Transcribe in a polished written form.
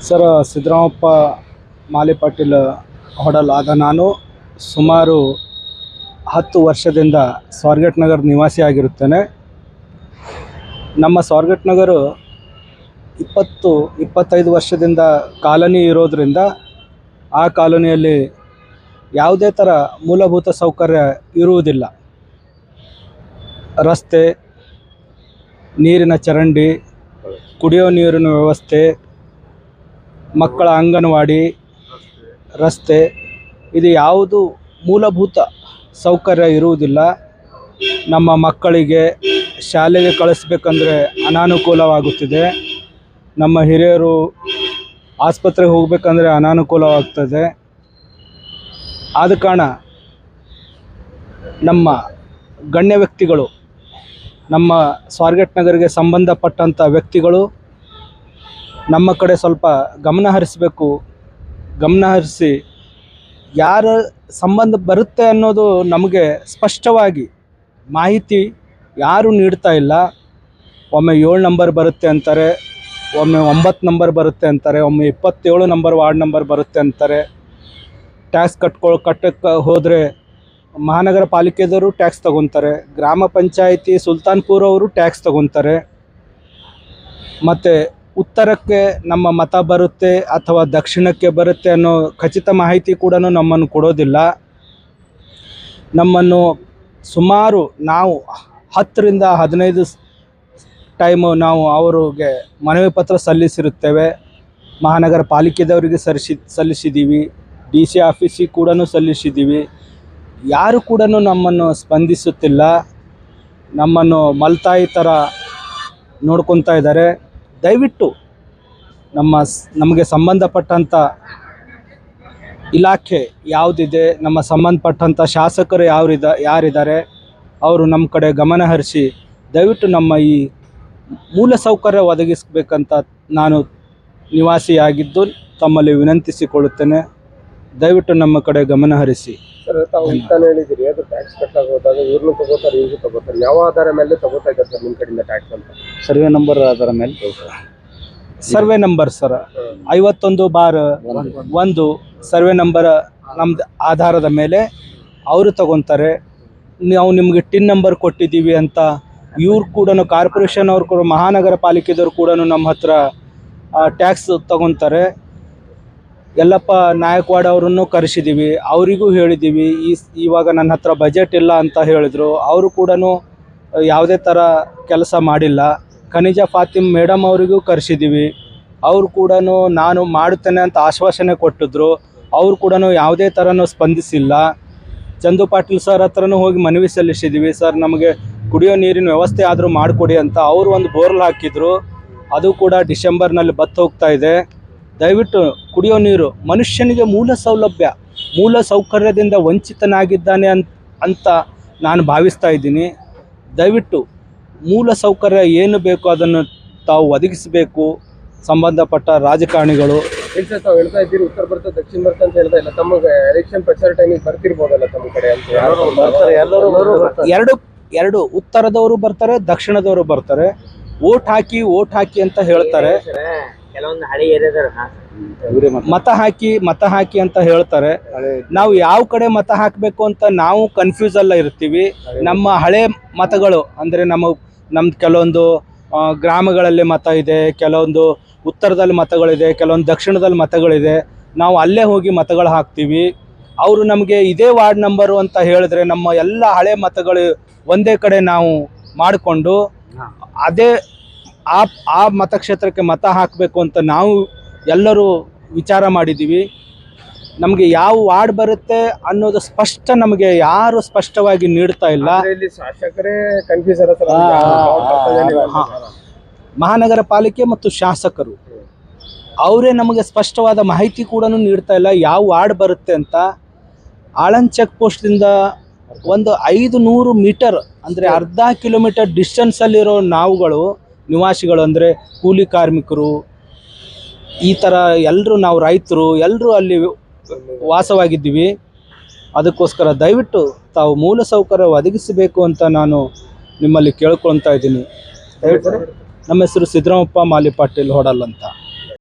Sir, Siddaramappa ಮಾಲಿ ಪಾಟೀಲ್ ಹೊಡಲ್ ಆದ ನಾನು ಸುಮಾರು 10 ವರ್ಷದಿಂದ ಸ್ವಾರಗೇಟ್ ನಗರ ನಿವಾಸಿ ಆಗಿರುತ್ತೇನೆ. ನಮ್ಮ ಸ್ವಾರಗೇಟ್ ನಗರ 20-25 ವರ್ಷದಿಂದ ಕಾಲನಿ ಇರೋದರಿಂದ ಆ ಕಾಲೋನಿಯಲ್ಲಿ ಯಾವುದೇ ಥರ ಮೂಲಭೂತ ಸೌಕರ್ಯ ಇರುವುದಿಲ್ಲ. ರಸ್ತೆ, ನೀರಿನ ಚರಂಡಿ, ಕುಡಿಯೋ ನೀರಿನ ವ್ಯವಸ್ಥೆ, ಮಕ್ಕಳ ಅಂಗನವಾಡಿ, ರಸ್ತೆ, ಇದು ಯಾವುದು ಮೂಲಭೂತ ಸೌಕರ್ಯ ಇರುವುದಿಲ್ಲ. ನಮ್ಮ ಮಕ್ಕಳಿಗೆ ಶಾಲೆಗೆ ಕಳಿಸ್ಬೇಕಂದ್ರೆ ಅನಾನುಕೂಲವಾಗುತ್ತಿದೆ. ನಮ್ಮ ಹಿರಿಯರು ಆಸ್ಪತ್ರೆಗೆ ಹೋಗಬೇಕಂದ್ರೆ ಅನಾನುಕೂಲವಾಗ್ತದೆ. ಆದ ಕಾರಣ ನಮ್ಮ ಗಣ್ಯ ವ್ಯಕ್ತಿಗಳು, ನಮ್ಮ ಸ್ವಾರಗೇಟ್ ನಗರಿಗೆ ಸಂಬಂಧಪಟ್ಟಂಥ ವ್ಯಕ್ತಿಗಳು ನಮ್ಮ ಕಡೆ ಸ್ವಲ್ಪ ಗಮನ ಹರಿಸಬೇಕು. ಗಮನ ಹರಿಸಿ ಯಾರ ಸಂಬಂಧ ಬರುತ್ತೆ ಅನ್ನೋದು ನಮಗೆ ಸ್ಪಷ್ಟವಾಗಿ ಮಾಹಿತಿ ಯಾರೂ ನೀಡ್ತಾ ಇಲ್ಲ. ಒಮ್ಮೆ 7 ನಂಬರ್ ಬರುತ್ತೆ ಅಂತಾರೆ, ಒಮ್ಮೆ 9 ನಂಬರ್ ಬರುತ್ತೆ ಅಂತಾರೆ, ಒಮ್ಮೆ 27 ನಂಬರ್ ವಾರ್ಡ್ ನಂಬರ್ ಬರುತ್ತೆ ಅಂತಾರೆ. ಟ್ಯಾಕ್ಸ್ ಕಟ್ಟಕ್ಕೆ ಹೋದರೆ ಮಹಾನಗರ ಪಾಲಿಕೆದವರು ಟ್ಯಾಕ್ಸ್ ತಗೊತಾರೆ, ಗ್ರಾಮ ಪಂಚಾಯಿತಿ ಸುಲ್ತಾನ್ಪುರ ಅವರು ಟ್ಯಾಕ್ಸ್ ತಗೊತಾರೆ. ಮತ್ತು ಉತ್ತರಕ್ಕೆ ನಮ್ಮ ಮತ ಬರುತ್ತೆ ಅಥವಾ ದಕ್ಷಿಣಕ್ಕೆ ಬರುತ್ತೆ ಅನ್ನೋ ಖಚಿತ ಮಾಹಿತಿ ಕೂಡ ನಮ್ಮನ್ನು ಕೊಡೋದಿಲ್ಲ. ನಮ್ಮನ್ನು ಸುಮಾರು ನಾವು 10ರಿಂದ 15 ಟೈಮು ನಾವು ಅವರಿಗೆ ಮನವಿ ಪತ್ರ ಸಲ್ಲಿಸಿರುತ್ತೇವೆ. ಮಹಾನಗರ ಪಾಲಿಕೆದವರಿಗೆ ಸಲ್ಲಿಸಿದ್ದೀವಿ, DC ಆಫೀಸಿಗೆ ಕೂಡ ಸಲ್ಲಿಸಿದ್ದೀವಿ. ಯಾರು ಕೂಡ ನಮ್ಮನ್ನು ಸ್ಪಂದಿಸುತ್ತಿಲ್ಲ. ನಮ್ಮನ್ನು ಮಲ್ತಾಯಿ ಥರ ನೋಡ್ಕೊತಾ ಇದ್ದಾರೆ. ದಯವಿಟ್ಟು ನಮಗೆ ಸಂಬಂಧಪಟ್ಟಂಥ ಇಲಾಖೆ ಯಾವುದಿದೆ, ನಮ್ಮ ಸಂಬಂಧಪಟ್ಟಂಥ ಶಾಸಕರು ಯಾರಿದ್ದಾರೆ, ಅವರು ನಮ್ಮ ಕಡೆ ಗಮನ ಹರಿಸಿ ದಯವಿಟ್ಟು ನಮ್ಮ ಈ ಮೂಲ ಸೌಕರ್ಯ ಒದಗಿಸಬೇಕಂತ ನಾನು ನಿವಾಸಿಯಾಗಿದ್ದು ತಮ್ಮಲ್ಲಿ ವಿನಂತಿಸಿಕೊಳ್ಳುತ್ತೇನೆ. ದಯವಿಟ್ಟು ನಮ್ಮ ಕಡೆ ಗಮನ ಹರಿಸಿ. ಸರ್, ತಾವು ಇಂತಾನೆ ಹೇಳಿದಿರಿ, ಅದು ಟ್ಯಾಕ್ಸ್ ಕಟ್ಟಾಗ ಹೋದಾಗ ಇವ್ರನ್ನೂ ತಗೋತಾರೆ, ಇವ್ರು ತಗೋತಾರೆ. ಯಾವ ಆಧಾರ ಮೇಲೆ ತಗೋತಾ ಇದ್ದಾರೆ ಸರ್ ನಿಮ್ಮ ಕಡೆಯಿಂದ ಟ್ಯಾಕ್ಸ್ ಅಂತ? ಸರ್ವೆ ನಂಬರ್ ಆಧಾರ ಮೇಲೆ. Survey number sir 51/1 survey number ನಮ್ದು ಆಧಾರದ ಮೇಲೆ ಅವರು ತಗೊತಾರೆ. ನಾವು ನಿಮಗೆ ಟಿನ್ ನಂಬರ್ ಕೊಟ್ಟಿದ್ದೀವಿ ಅಂತ ಇವ್ರು ಕೂಡ, ಕಾರ್ಪೊರೇಷನ್ ಅವ್ರು ಕೂಡ, ಮಹಾನಗರ ಪಾಲಿಕೆದವ್ರು ಕೂಡ ನಮ್ಮ ಹತ್ರ ಟ್ಯಾಕ್ಸ್ ತಗೊತಾರೆ. ಯಲ್ಲಪ್ಪ ನಾಯಕ್ವಾಡ್ ಅವರನ್ನು ಕರೆಸಿದ್ದೀವಿ, ಅವರಿಗೂ ಹೇಳಿದ್ದೀವಿ. ಇವಾಗ ನನ್ನ ಹತ್ರ ಬಜೆಟ್ ಇಲ್ಲ ಅಂತ ಹೇಳಿದರು. ಅವರು ಕೂಡ ಯಾವುದೇ ಥರ ಕೆಲಸ ಮಾಡಿಲ್ಲ. ಖನಿಜ ಫಾತಿಮ್ ಮೇಡಮ್ ಅವರಿಗೂ ಕರೆಸಿದ್ದೀವಿ, ಅವರು ಕೂಡ ನಾನು ಮಾಡುತ್ತೇನೆ ಅಂತ ಆಶ್ವಾಸನೆ ಕೊಟ್ಟಿದ್ರು. ಅವರು ಕೂಡ ಯಾವುದೇ ಥರನೂ ಸ್ಪಂದಿಸಿಲ್ಲ. ಚಂದು ಪಾಟೀಲ್ ಸರ್ ಹತ್ರನೂ ಹೋಗಿ ಮನವಿ ಸಲ್ಲಿಸಿದ್ದೀವಿ. ಸರ್, ನಮಗೆ ಕುಡಿಯೋ ನೀರಿನ ವ್ಯವಸ್ಥೆ ಆದರೂ ಮಾಡಿಕೊಡಿ ಅಂತ. ಅವರು ಒಂದು ಬೋರ್ಲ್ ಹಾಕಿದ್ರು, ಅದು ಕೂಡ ಡಿಸೆಂಬರ್ನಲ್ಲಿ ಬತ್ತು ಹೋಗ್ತಾ ಇದೆ. ದಯವಿಟ್ಟು ಕುಡಿಯೋ ನೀರು ಮನುಷ್ಯನಿಗೆ ಮೂಲ ಸೌಲಭ್ಯ, ಮೂಲ ಸೌಕರ್ಯದಿಂದ ವಂಚಿತನಾಗಿದ್ದಾನೆ ಅಂತ ನಾನು ಭಾವಿಸ್ತಾ ಇದ್ದೀನಿ. ದಯವಿಟ್ಟು ಮೂಲ ಸೌಕರ್ಯ ಏನು ಬೇಕೋ ಅದನ್ನು ತಾವು ಒದಗಿಸಬೇಕು. ಸಂಬಂಧಪಟ್ಟ ರಾಜಕಾರಣಿಗಳು ತಾವು ಹೇಳ್ತಾ ಇದ್ದೀರಿ ಉತ್ತರ ಭಾರತ ದಕ್ಷಿಣ ಭಾರತ ಅಂತ ಹೇಳ್ತಾ ಇಲ್ಲ. ತಮಗೆ ಎಲೆಕ್ಷನ್ ಪ್ರಚಾರ ಟೈಮಿಗೆ ಬರ್ತಿರ್ಬೋದಲ್ಲ ತಮ್ಮ ಕಡೆ ಅಂತ? ಎರಡು ಉತ್ತರದವರು ಬರ್ತಾರೆ, ದಕ್ಷಿಣದವರು ಬರ್ತಾರೆ. ಓಟ್ ಹಾಕಿ ಅಂತ ಹೇಳ್ತಾರೆ. ಕೆಲವೊಂದು ಹಳೆ ಏರಿಯಾದ ಮತ ಹಾಕಿ ಅಂತ ಹೇಳ್ತಾರೆ. ನಾವು ಯಾವ ಕಡೆ ಮತ ಹಾಕಬೇಕು ಅಂತ ನಾವು ಕನ್ಫ್ಯೂಸ್ ಎಲ್ಲ ಇರ್ತೀವಿ. ನಮ್ಮ ಹಳೆ ಮತಗಳು ಅಂದರೆ ನಮ್ದು ಕೆಲವೊಂದು ಗ್ರಾಮಗಳಲ್ಲಿ ಮತ ಇದೆ, ಕೆಲವೊಂದು ಉತ್ತರದಲ್ಲಿ ಮತಗಳಿದೆ, ಕೆಲವೊಂದು ದಕ್ಷಿಣದಲ್ಲಿ ಮತಗಳಿದೆ. ನಾವು ಅಲ್ಲೇ ಹೋಗಿ ಮತಗಳು ಹಾಕ್ತೀವಿ. ಅವರು ನಮಗೆ ಇದೇ ವಾರ್ಡ್ ನಂಬರು ಅಂತ ಹೇಳಿದ್ರೆ ನಮ್ಮ ಎಲ್ಲ ಹಳೆ ಮತಗಳು ಒಂದೇ ಕಡೆ ನಾವು ಮಾಡಿಕೊಂಡು ಅದೇ ಆ ಮತಕ್ಷೇತ್ರಕ್ಕೆ ಮತ ಹಾಕಬೇಕು ಅಂತ ನಾವು ಎಲ್ಲರೂ ವಿಚಾರ ಮಾಡಿದ್ದೀವಿ. ನಮಗೆ ಯಾವ ವಾರ್ಡ್ ಬರುತ್ತೆ ಅನ್ನೋದು ನಮಗೆ ಯಾರು ಸ್ಪಷ್ಟವಾಗಿ ನೀಡ್ತಾ ಇಲ್ಲ. ಶಾಸಕರೇ ಕನ್ಫ್ಯೂಸ್. ಮಹಾನಗರ ಪಾಲಿಕೆ ಮತ್ತು ಶಾಸಕರು ಅವರೇ ನಮಗೆ ಸ್ಪಷ್ಟವಾದ ಮಾಹಿತಿ ಕೂಡ ನೀಡ್ತಾ ಇಲ್ಲ ಯಾವ ವಾರ್ಡ್ ಬರುತ್ತೆ ಅಂತ. ಆಳಂದ್ ಚೆಕ್ ಪೋಸ್ಟಿಂದ ಒಂದು 500 ಮೀಟರ್ ಅಂದರೆ ಅರ್ಧ ಕಿಲೋಮೀಟರ್ ಡಿಸ್ಟೆನ್ಸಲ್ಲಿರೋ ನಿವಾಸಿಗಳು ಅಂದರೆ ಕೂಲಿ ಕಾರ್ಮಿಕರು, ಈ ಥರ ಎಲ್ಲರೂ, ನಾವು ರೈತರು ಎಲ್ಲರೂ ಅಲ್ಲಿ ವಾಸವಾಗಿದ್ದೀವಿ. ಅದಕ್ಕೋಸ್ಕರ ದಯವಿಟ್ಟು ತಾವು ಮೂಲ ಸೌಕರ್ಯ ಒದಗಿಸಬೇಕು ಅಂತ ನಾನು ನಿಮ್ಮಲ್ಲಿ ಕೇಳ್ಕೊಳ್ತಾ ಇದ್ದೀನಿ. ದಯವಿಟ್ಟು ನಮ್ಮ ಹೆಸರು ಸಿದ್ದರಾಮಪ್ಪ ಮಾಲಿ ಪಾಟೀಲ್ ಹೊಡಲ್ ಅಂತ.